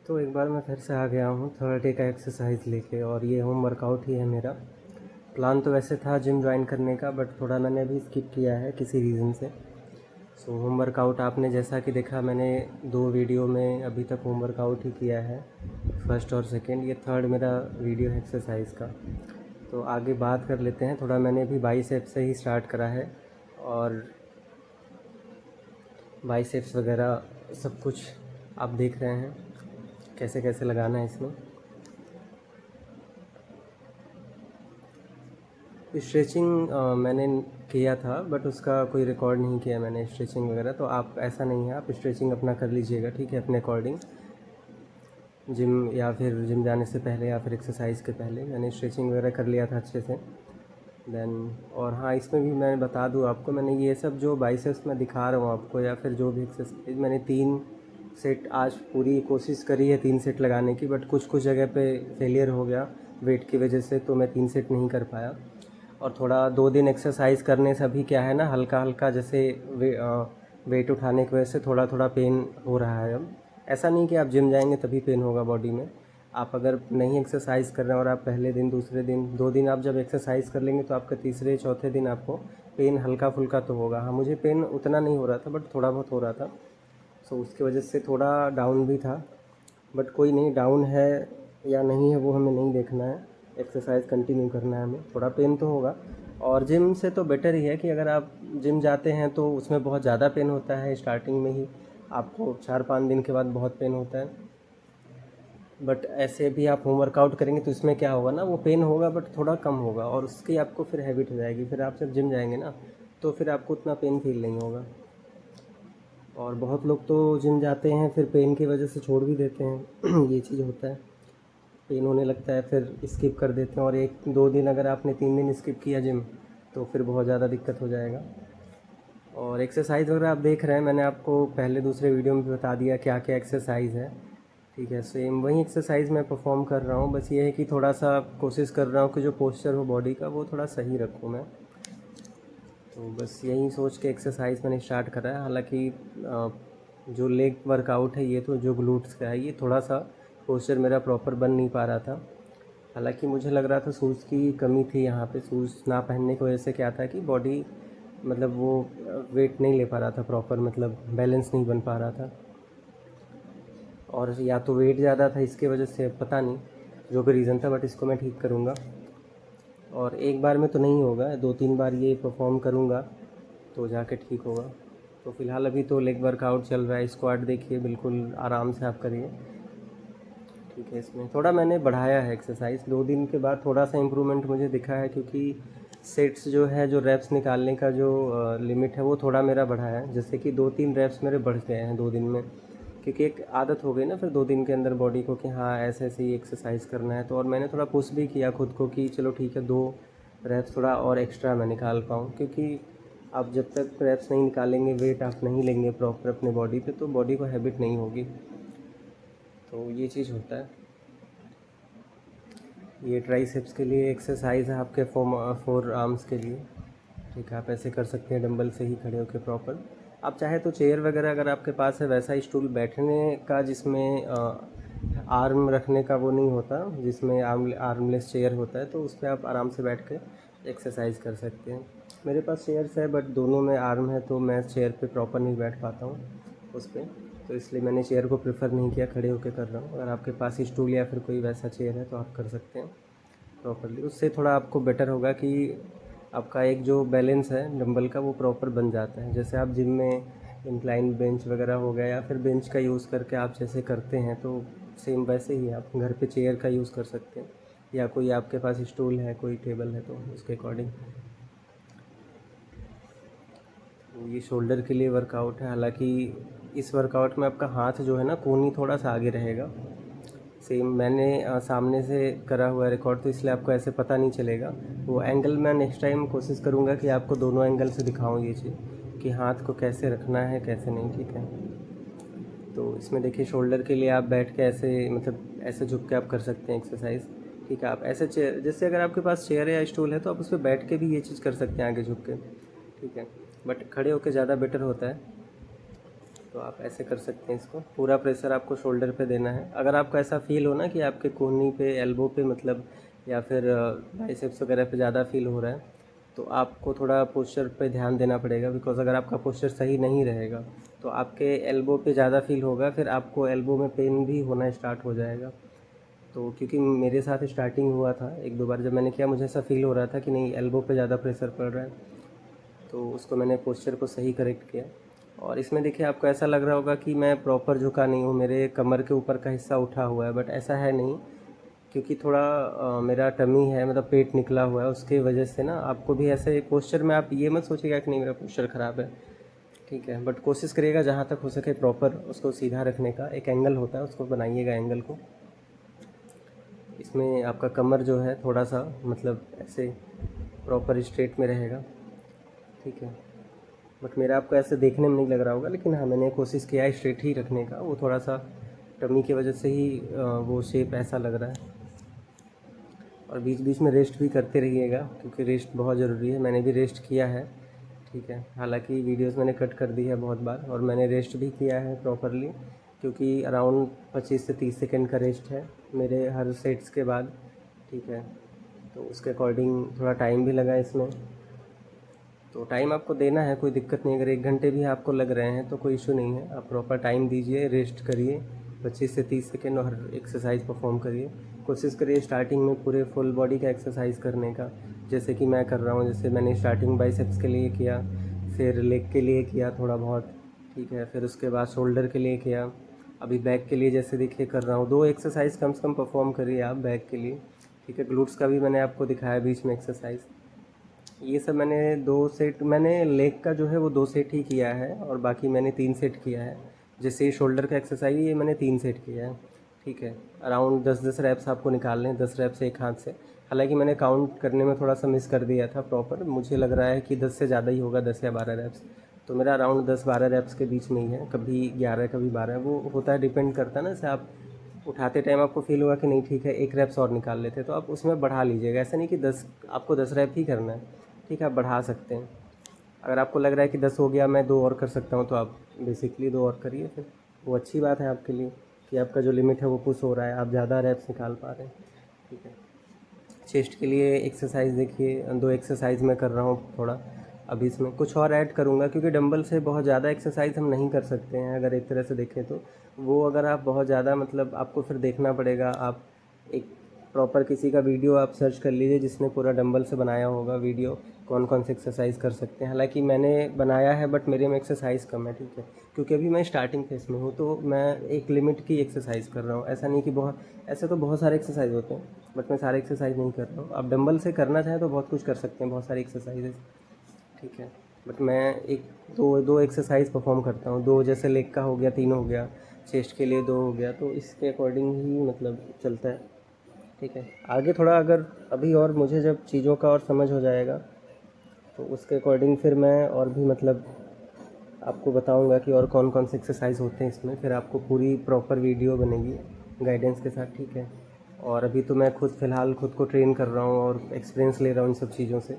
तो एक बार मैं फिर से आ गया हूँ थर्ड डे का एक्सरसाइज लेके, और ये होम वर्कआउट ही है मेरा। प्लान तो वैसे था जिम ज्वाइन करने का, बट थोड़ा मैंने अभी स्किप किया है किसी रीज़न से। सो होम वर्कआउट आपने जैसा कि देखा, मैंने 2 वीडियो में अभी तक होम वर्कआउट ही किया है, फर्स्ट और सेकंड। ये थर्ड मेरा वीडियो है एक्सरसाइज का। तो आगे बात कर लेते हैं। थोड़ा मैंने अभी बाइसेप्स से ही स्टार्ट करा है, और बाइसेप्स वगैरह सब कुछ आप देख रहे हैं कैसे कैसे लगाना है इसमें। स्ट्रेचिंग मैंने किया था, बट उसका कोई रिकॉर्ड नहीं किया मैंने स्ट्रेचिंग वगैरह। तो आप ऐसा नहीं है, आप स्ट्रेचिंग अपना कर लीजिएगा, ठीक है, अपने अकॉर्डिंग। जिम या फिर जिम जाने से पहले या फिर एक्सरसाइज के पहले मैंने स्ट्रेचिंग वगैरह कर लिया था अच्छे से। देन और हाँ, इसमें भी मैं बता दूँ आपको, मैंने ये सब जो बाइसेप्स मैं दिखा रहा हूँ आपको, या फिर जो भी एक्सरसाइज, मैंने 3 सेट आज पूरी कोशिश करी है 3 सेट लगाने की, बट कुछ कुछ जगह पे फेलियर हो गया वेट की वजह से, तो मैं 3 सेट नहीं कर पाया। और थोड़ा 2 दिन एक्सरसाइज करने से अभी क्या है ना, हल्का हल्का जैसे वेट उठाने की वजह से थोड़ा थोड़ा पेन हो रहा है अब। ऐसा नहीं कि आप जिम जाएंगे तभी पेन होगा बॉडी में। आप अगर नहीं एक्सरसाइज कर रहे हैं और आप पहले दिन दूसरे दिन 2 दिन आप जब एक्सरसाइज कर लेंगे, तो आपका तीसरे चौथे दिन आपको पेन हल्का फुल्का तो होगा। हाँ, मुझे पेन उतना नहीं हो रहा था, बट थोड़ा बहुत हो रहा था। सो उसकी वजह से थोड़ा डाउन भी था। बट कोई नहीं, डाउन है या नहीं है वो हमें नहीं देखना है, एक्सरसाइज कंटिन्यू करना है हमें। थोड़ा पेन तो होगा, और जिम से तो बेटर ही है कि अगर आप जिम जाते हैं तो उसमें बहुत ज़्यादा पेन होता है स्टार्टिंग में ही, आपको 4-5 दिन के बाद बहुत पेन होता है। बट ऐसे भी आप होम वर्कआउट करेंगे तो इसमें क्या होगा ना, वो पेन होगा बट थोड़ा कम होगा, और उसकी आपको फिर हैबिट हो जाएगी। फिर आप जब जिम जाएंगे ना, तो फिर आपको उतना पेन फील नहीं होगा। और बहुत लोग तो जिम जाते हैं फिर पेन की वजह से छोड़ भी देते हैं ये चीज़ होता है, पेन होने लगता है फिर स्किप कर देते हैं। और 1-2 दिन अगर आपने 3 दिन स्किप किया जिम, तो फिर बहुत ज़्यादा दिक्कत हो जाएगा। और एक्सरसाइज वगैरह आप देख रहे हैं, मैंने आपको पहले दूसरे वीडियो में बता दिया क्या क्या एक्सरसाइज है, ठीक है। सेम वही एक्सरसाइज मैं परफॉर्म कर रहा हूँ, बस ये है कि थोड़ा सा कोशिश कर रहा हूँ कि जो पोस्चर हो बॉडी का वो थोड़ा सही रखूँ मैं। तो बस यही सोच के एक्सरसाइज मैंने स्टार्ट करा है। हालांकि जो लेग वर्कआउट है, ये तो जो ग्लूट्स का है, ये थोड़ा सा पोस्चर मेरा प्रॉपर बन नहीं पा रहा था। हालांकि मुझे लग रहा था शूज़ की कमी थी यहाँ पे। शूज़ ना पहनने की वजह से क्या था कि बॉडी मतलब वो वेट नहीं ले पा रहा था प्रॉपर, मतलब बैलेंस नहीं बन पा रहा था। और या तो वेट ज़्यादा था इसके वजह से, पता नहीं जो भी रीज़न था, बट इसको मैं ठीक करूँगा। और एक बार में तो नहीं होगा, 2-3 बार ये परफॉर्म करूँगा तो जाके ठीक होगा। तो फ़िलहाल अभी तो लेग वर्कआउट चल रहा है। स्क्वाट देखिए, बिल्कुल आराम से आप करिए, ठीक है। इसमें थोड़ा मैंने बढ़ाया है एक्सरसाइज, 2 दिन के बाद थोड़ा सा इम्प्रूवमेंट मुझे दिखा है, क्योंकि सेट्स जो है, जो रेप्स निकालने का जो लिमिट है, वो थोड़ा मेरा बढ़ा है। जैसे कि 2-3 रेप्स मेरे बढ़ गए हैं 2 दिन में, क्योंकि एक आदत हो गई ना फिर 2 दिन के अंदर बॉडी को कि हाँ ऐसे ऐसे ही एक्सरसाइज करना है। तो और मैंने थोड़ा पुश भी किया खुद को कि चलो ठीक है, 2 रेप्स थोड़ा और एक्स्ट्रा मैं निकाल पाऊँ, क्योंकि आप जब तक रेप्स नहीं निकालेंगे, वेट आप नहीं लेंगे प्रॉपर अपने बॉडी पे, तो बॉडी को हैबिट नहीं होगी। तो ये चीज़ होता है। ये ट्राइसेप्स के लिए एक्सरसाइज है, आपके फोर आर्म्स के लिए, ठीक है। आप ऐसे कर सकते हैं डंबल से ही खड़े होकर प्रॉपर। आप चाहे तो चेयर वगैरह अगर आपके पास है, वैसा स्टूल बैठने का जिसमें आर्म रखने का वो नहीं होता, जिसमें आर्मलेस चेयर होता है, तो उस पर आप आराम से बैठ के एक्सरसाइज कर सकते हैं। मेरे पास चेयर्स है, बट दोनों में आर्म है, तो मैं चेयर पे प्रॉपर नहीं बैठ पाता हूँ उस पर, तो इसलिए मैंने चेयर को प्रेफर नहीं किया, खड़े होकर कर रहा हूँ। अगर आपके पास स्टूल या फिर कोई वैसा चेयर है तो आप कर सकते हैं प्रॉपरली। उससे थोड़ा आपको बेटर होगा कि आपका एक जो बैलेंस है डंबल का, वो प्रॉपर बन जाता है। जैसे आप जिम में इंक्लाइन बेंच वगैरह हो गया, या फिर बेंच का यूज़ करके आप जैसे करते हैं, तो सेम वैसे ही आप घर पे चेयर का यूज़ कर सकते हैं, या कोई आपके पास स्टूल है, कोई टेबल है, तो उसके अकॉर्डिंग। ये शोल्डर के लिए वर्कआउट है। हालांकि इस वर्कआउट में आपका हाथ जो है ना, कोहनी थोड़ा सा आगे रहेगा। सेम मैंने सामने से करा हुआ है रिकॉर्ड, तो इसलिए आपको ऐसे पता नहीं चलेगा। वो एंगल मैं नेक्स्ट टाइम कोशिश करूँगा कि आपको दोनों एंगल से दिखाऊँ ये चीज़, कि हाथ को कैसे रखना है कैसे नहीं, ठीक है। तो इसमें देखिए, शोल्डर के लिए आप बैठ के ऐसे, मतलब ऐसे झुक के आप कर सकते हैं एक्सरसाइज, ठीक है। आप ऐसे चेयर, जैसे अगर आपके पास चेयर है या स्टूल है, तो आप उस पर बैठ के भी ये चीज़ कर सकते हैं आगे झुक के, ठीक है। बट खड़े होकर ज़्यादा बेटर होता है। तो आप ऐसे कर सकते हैं इसको। पूरा प्रेशर आपको शोल्डर पे देना है। अगर आपको ऐसा फील हो ना कि आपके कोहनी पे, एल्बो पे मतलब, या फिर बाइसेप्स वगैरह पे ज़्यादा फील हो रहा है, तो आपको थोड़ा पोस्चर पे ध्यान देना पड़ेगा। बिकॉज़ अगर आपका पोस्चर सही नहीं रहेगा तो आपके एल्बो पे ज़्यादा फील होगा, फिर आपको एल्बो में पेन भी होना स्टार्ट हो जाएगा। तो क्योंकि मेरे साथ स्टार्टिंग हुआ था, 1-2 बार जब मैंने किया, मुझे ऐसा फील हो रहा था कि नहीं, एल्बो पे ज़्यादा प्रेशर पड़ रहा है, तो उसको मैंने पोस्चर को सही करेक्ट किया। और इसमें देखिए, आपको ऐसा लग रहा होगा कि मैं प्रॉपर झुका नहीं हूँ, मेरे कमर के ऊपर का हिस्सा उठा हुआ है, बट ऐसा है नहीं। क्योंकि थोड़ा मेरा टमी है, मतलब पेट निकला हुआ है, उसके वजह से ना आपको भी ऐसे पोस्चर में आप ये मत सोचिएगा कि नहीं मेरा पोस्चर ख़राब है, ठीक है। बट कोशिश करिएगा जहाँ तक हो सके प्रॉपर उसको सीधा रखने का। एक एंगल होता है, उसको बनाइएगा एंगल को। इसमें आपका कमर जो है थोड़ा सा मतलब ऐसे प्रॉपर स्ट्रेट में रहेगा, ठीक है। बट मेरा आपको ऐसे देखने में नहीं लग रहा होगा, लेकिन हाँ, मैंने कोशिश किया है स्ट्रेट ही रखने का। वो थोड़ा सा टमी की वजह से ही वो शेप ऐसा लग रहा है। और बीच बीच में रेस्ट भी करते रहिएगा, क्योंकि रेस्ट बहुत ज़रूरी है। मैंने भी रेस्ट किया है, ठीक है। हालांकि वीडियोस मैंने कट कर दी है बहुत बार, और मैंने रेस्ट भी किया है प्रॉपरली, क्योंकि अराउंड 25 से 30 सेकंड का रेस्ट है मेरे हर सेट्स के बाद, ठीक है। तो उसके अकॉर्डिंग थोड़ा टाइम भी लगा इसमें। तो टाइम आपको देना है, कोई दिक्कत नहीं। अगर 1 घंटे भी आपको लग रहे हैं तो कोई इशू नहीं है। आप प्रॉपर टाइम दीजिए, रेस्ट करिए 25 से 30 सेकेंड, और एक्सरसाइज परफॉर्म करिए। कोशिश करिए स्टार्टिंग में पूरे फुल बॉडी का एक्सरसाइज करने का, जैसे कि मैं कर रहा हूँ। जैसे मैंने स्टार्टिंग बाइसेप्स के लिए किया, फिर लेग के लिए किया थोड़ा बहुत, ठीक है। फिर उसके बाद शोल्डर के लिए किया, अभी बैक के लिए जैसे देखिए कर रहा हूँ। 2 एक्सरसाइज कम से कम परफॉर्म करिए आप बैक के लिए, ठीक है। ग्लूट्स का भी मैंने आपको दिखाया बीच में एक्सरसाइज। ये सब मैंने 2 सेट, मैंने लेग का जो है वो 2 सेट ही किया है, और बाकी मैंने 3 सेट किया है। जैसे शोल्डर का एक्सरसाइज ये मैंने 3 सेट किया है, ठीक है। अराउंड 10-10 रैप्स आपको निकालने हैं, 10 रैप्स एक हाथ से। हालांकि मैंने काउंट करने में थोड़ा सा मिस कर दिया था प्रॉपर, मुझे लग रहा है कि 10 से ज़्यादा ही होगा, 10 या 12 रैप्स। तो मेरा अराउंड 10-12 रैप्स के बीच में ही है, कभी 11 कभी 12, वो होता है, डिपेंड करता है ना। जैसे आप उठाते टाइम आपको फील हुआ कि नहीं ठीक है, 1 रैप्स और निकाल लेते, तो आप उसमें बढ़ा लीजिएगा। ऐसा नहीं कि 10, आपको 10 रैप ही करना है, ठीक है। आप बढ़ा सकते हैं। अगर आपको लग रहा है कि 10 हो गया, मैं 2 और कर सकता हूँ, तो आप बेसिकली 2 और करिए। फिर वो अच्छी बात है आपके लिए कि आपका जो लिमिट है वो पुश हो रहा है, आप ज़्यादा रैप्स निकाल पा रहे हैं, ठीक है। चेस्ट के लिए एक्सरसाइज देखिए, 2 एक्सरसाइज मैं कर रहा हूँ थोड़ा। अभी इसमें कुछ और ऐड करूँगा, क्योंकि डंबल से बहुत ज़्यादा एक्सरसाइज हम नहीं कर सकते हैं अगर एक तरह से देखें तो। वो अगर आप बहुत ज़्यादा मतलब, आपको फिर देखना पड़ेगा। आप एक प्रॉपर किसी का वीडियो आप सर्च कर लीजिए जिसने पूरा डंबल से बनाया होगा वीडियो, कौन कौन से एक्सरसाइज कर सकते हैं। हालांकि मैंने बनाया है, बट मेरे में एक्सरसाइज कम है, ठीक है। क्योंकि अभी मैं स्टार्टिंग फेस में हूँ, तो मैं एक लिमिट की एक्सरसाइज कर रहा हूँ। ऐसा नहीं कि बहुत, ऐसे तो बहुत सारे एक्सरसाइज होते हैं, बट मैं सारे एक्सरसाइज नहीं कर रहा हूँ। आप डंबल से करना चाहें तो बहुत कुछ कर सकते हैं, बहुत सारी एक्सरसाइजेस, ठीक है। बट मैं एक दो दो एक्सरसाइज परफॉर्म करता हूँ। 2 जैसे लेग का हो गया, 3 हो गया, चेस्ट के लिए 2 हो गया, तो इसके अकॉर्डिंग ही मतलब चलता है, ठीक है। आगे थोड़ा अगर अभी और मुझे जब चीज़ों का और समझ हो जाएगा, तो उसके अकॉर्डिंग फिर मैं और भी मतलब आपको बताऊंगा कि और कौन कौन से एक्सरसाइज होते हैं इसमें। फिर आपको पूरी प्रॉपर वीडियो बनेगी गाइडेंस के साथ, ठीक है। और अभी तो मैं खुद फ़िलहाल खुद को ट्रेन कर रहा हूँ और एक्सपीरियंस ले रहा हूँ इन सब चीज़ों से,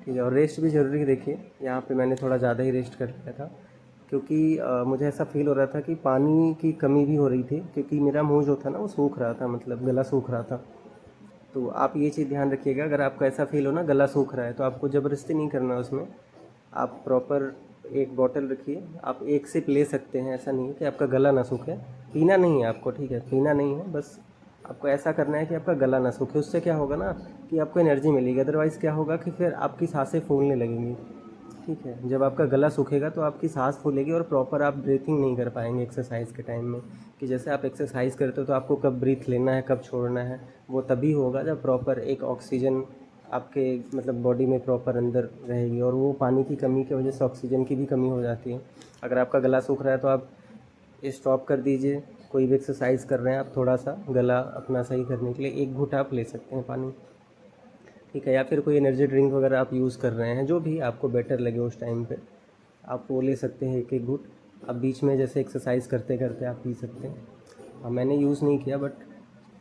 ठीक है। और रेस्ट भी ज़रूरी है। देखिए यहाँ पे मैंने थोड़ा ज़्यादा ही रेस्ट कर लिया था, क्योंकि मुझे ऐसा फील हो रहा था कि पानी की कमी भी हो रही थी, क्योंकि मेरा मुंह जो था ना वो सूख रहा था, मतलब गला सूख रहा था। तो आप ये चीज़ ध्यान रखिएगा, अगर आपको ऐसा फील हो ना गला सूख रहा है, तो आपको ज़बरदस्ती नहीं करना है उसमें। आप प्रॉपर एक बॉटल रखिए, आप एक सिप ले सकते हैं, ऐसा नहीं है कि आपका गला ना सूखे। पीना नहीं है आपको, ठीक है, पीना नहीं है, बस आपको ऐसा करना है कि आपका गला ना सूखे। उससे क्या होगा ना कि आपको एनर्जी मिलेगी। अदरवाइज़ क्या होगा कि फिर आपकी सांसें फूलने लगेंगी, ठीक है। जब आपका गला सूखेगा तो आपकी सांस फूलेगी, और प्रॉपर आप ब्रीथिंग नहीं कर पाएंगे एक्सरसाइज के टाइम में। कि जैसे आप एक्सरसाइज करते हो तो आपको कब ब्रीथ लेना है, कब छोड़ना है, वो तभी होगा जब प्रॉपर एक ऑक्सीजन आपके मतलब बॉडी में प्रॉपर अंदर रहेगी। और वो पानी की कमी की वजह से ऑक्सीजन की भी कमी हो जाती है। अगर आपका गला सूख रहा है तो आप स्टॉप कर दीजिए, कोई भी एक्सरसाइज कर रहे हैं आप, थोड़ा सा गला अपना सही करने के लिए 1 घूंट आप ले सकते हैं पानी, ठीक है। या फिर कोई एनर्जी ड्रिंक वगैरह आप यूज़ कर रहे हैं, जो भी आपको बेटर लगे उस टाइम पे, आप वो ले सकते हैं 1-1 घूंट। अब बीच में जैसे एक्सरसाइज करते करते आप पी सकते हैं। मैंने यूज़ नहीं किया, बट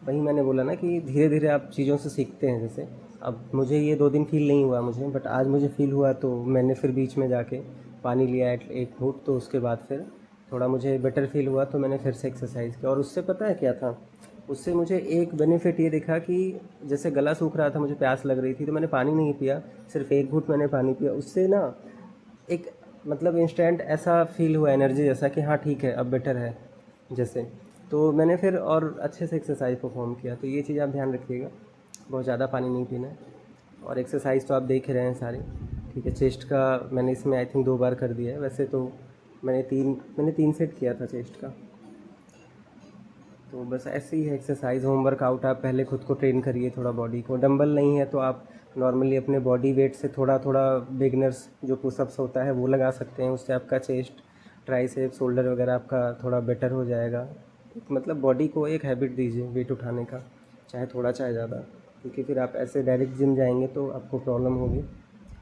वही मैंने बोला ना कि धीरे धीरे आप चीज़ों से सीखते हैं। जैसे अब मुझे ये 2 दिन फील नहीं हुआ मुझे, बट आज मुझे फील हुआ, तो मैंने फिर बीच में जाके पानी लिया 1 घूंट, तो उसके बाद फिर थोड़ा मुझे बेटर फील हुआ तो मैंने फिर से एक्सरसाइज किया। और उससे पता है क्या था, उससे मुझे एक बेनिफिट ये दिखा कि जैसे गला सूख रहा था, मुझे प्यास लग रही थी, तो मैंने पानी नहीं पिया, सिर्फ एक घूंट मैंने पानी पिया। उससे ना एक मतलब इंस्टेंट ऐसा फील हुआ एनर्जी जैसा कि हाँ ठीक है अब बेटर है जैसे। तो मैंने फिर और अच्छे से एक्सरसाइज परफॉर्म किया। तो ये चीज़ आप ध्यान रखिएगा, बहुत ज़्यादा पानी नहीं पीना है। और एक्सरसाइज तो आप देख ही रहे हैं सारी, ठीक है। चेस्ट का मैंने इसमें आई थिंक 2 बार कर दिया है, वैसे तो मैंने तीन सेट किया था चेस्ट का। तो बस ऐसे ही है एक्सरसाइज, होम वर्कआउट। आप पहले खुद को ट्रेन करिए थोड़ा बॉडी को। डंबल नहीं है तो आप नॉर्मली अपने बॉडी वेट से थोड़ा थोड़ा बिगनर्स जो पुशअप्स होता है वो लगा सकते हैं। उससे आपका चेस्ट, ट्राइसेप, शोल्डर वगैरह आपका थोड़ा बेटर हो जाएगा। मतलब बॉडी को एक हैबिट दीजिए वेट उठाने का, चाहे थोड़ा चाहे ज़्यादा, क्योंकि फिर आप ऐसे डायरेक्ट जिम जाएंगे तो आपको प्रॉब्लम होगी।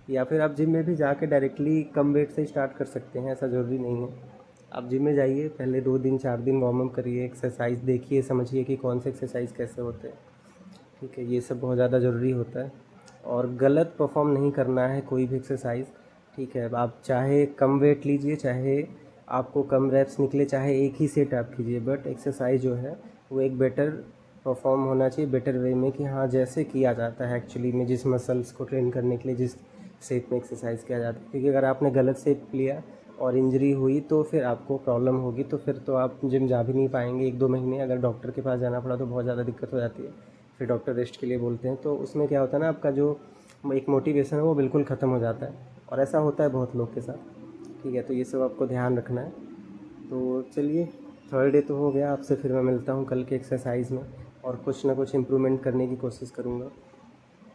या फिर आप जिम में भी जाके डायरेक्टली कम वेट से स्टार्ट कर सकते हैं, ऐसा ज़रूरी नहीं है। आप जिम में जाइए, पहले 2 दिन 4 दिन वार्म अप करिए, एक्सरसाइज देखिए, समझिए कि कौन से एक्सरसाइज कैसे होते हैं, ठीक है। ये सब बहुत ज़्यादा ज़रूरी होता है। और गलत परफॉर्म नहीं करना है कोई भी एक्सरसाइज, ठीक है। आप चाहे कम वेट लीजिए, चाहे आपको कम रेप्स निकले, चाहे एक ही सेट आप कीजिए, बट एक्सरसाइज जो है वो एक बेटर परफॉर्म होना चाहिए, बेटर वे में, कि हाँ जैसे किया जाता है एक्चुअली में, जिस मसल्स को ट्रेन करने के लिए जिस शेप में एक्सरसाइज किया जाता है। क्योंकि अगर आपने गलत शेप लिया और इंजरी हुई तो फिर आपको प्रॉब्लम होगी, तो फिर तो आप जिम जा भी नहीं पाएंगे 1-2 महीने। अगर डॉक्टर के पास जाना पड़ा तो बहुत ज़्यादा दिक्कत हो जाती है, फिर डॉक्टर रेस्ट के लिए बोलते हैं। तो उसमें क्या होता है ना, आपका जो एक मोटिवेशन है वो बिल्कुल ख़त्म हो जाता है, और ऐसा होता है बहुत लोग के साथ, ठीक है। तो ये सब आपको ध्यान रखना है। तो चलिए, थर्ड डे तो हो गया। आपसे फिर मैं मिलता हूँ कल के एक्सरसाइज में, और कुछ ना कुछ इम्प्रूवमेंट करने की कोशिश करूँगा।